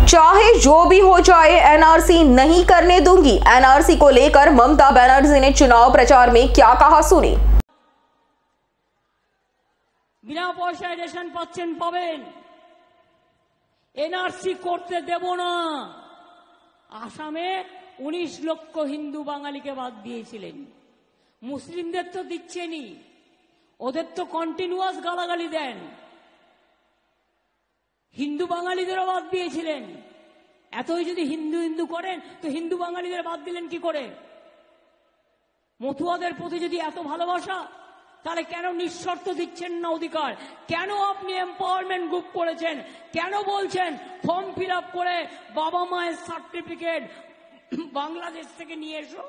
चाहे जो भी हो जाए एनआरसी नहीं करने दूंगी। एनआरसी को लेकर ममता बनर्जी ने चुनाव प्रचार में क्या कहा, सुनी। बिना पयसाय रेशन पाচ্ছেন পাবেন, एनआरसी করতে দেব না। আসামে 19 লক্ষ হিন্দু বাঙালিকে বাদ দিয়েছিলেন, মুসলিমদের তো দিচ্ছেনি, ওদের তো কন্টিনিউয়াস গালাগালি দেন। হিন্দু বাঙালিদেরও বাদ দিয়েছিলেন। এতই যদি হিন্দু হিন্দু করেন তো হিন্দু বাঙালিদের বাদ দিলেন কি করে? মতুয়াদের প্রতি যদি এত ভালোবাসা, তাহলে কেন নিঃশর্ত দিচ্ছেন না অধিকার? কেন আপনি এম্পাওয়ারমেন্ট গ্রুপ করেছেন? কেন বলছেন ফর্ম ফিল আপ করে বাবা মায়ের সার্টিফিকেট বাংলাদেশ থেকে নিয়ে এসো?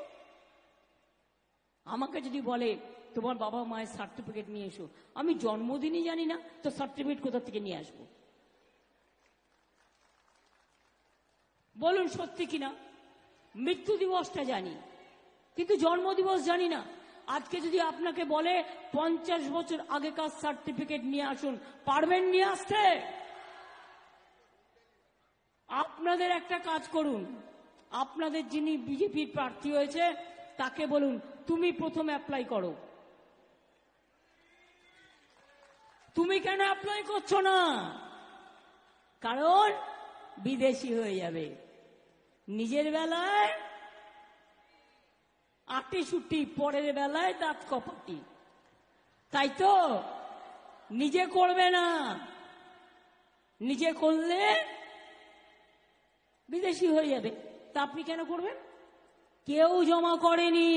আমাকে যদি বলে তোমার বাবা মায়ের সার্টিফিকেট নিয়ে এসো, আমি জন্মদিনই জানি না তো সার্টিফিকেট কোথা থেকে নিয়ে আসবো? বলুন সত্যি কিনা? মৃত্যু দিবসটা জানি, কিন্তু জন্মদিবস জানি না। আজকে যদি আপনাকে বলে 50 বছর আগেকার সার্টিফিকেট নিয়ে আসুন, পারবেন নিয়ে আসতে? আপনাদের একটা কাজ করুন, আপনাদের যিনি বিজেপির প্রার্থী হয়েছে তাকে বলুন তুমি প্রথম অ্যাপ্লাই করো। তুমি কেন অ্যাপ্লাই করছো না? কারণ বিদেশি হয়ে যাবে। নিজের বেলায় আটি সুটি, পরের বেলায় দাঁত কপাটি, তাই তো নিজে করবে না। নিজে করলে বিদেশি হয়ে যাবে, তা আপনি কেন করবেন? কেউ জমা করেনি,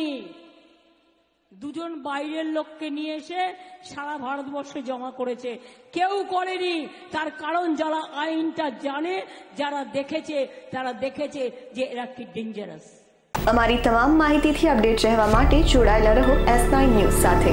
দুজন বাইরের লোককে নিয়ে এসে সারা ভারতবর্ষে জমা করেছে। কেউ করেনি, তার কারণ যারা আইনটা জানে, যারা দেখেছে, তারা দেখেছে যে এরা কি ডেঞ্জারাস। અમારી તમામ માહિતીથી અપડેટ રહેવા માટે જોડાયેલા રહો S9 ન્યૂઝ સાથે।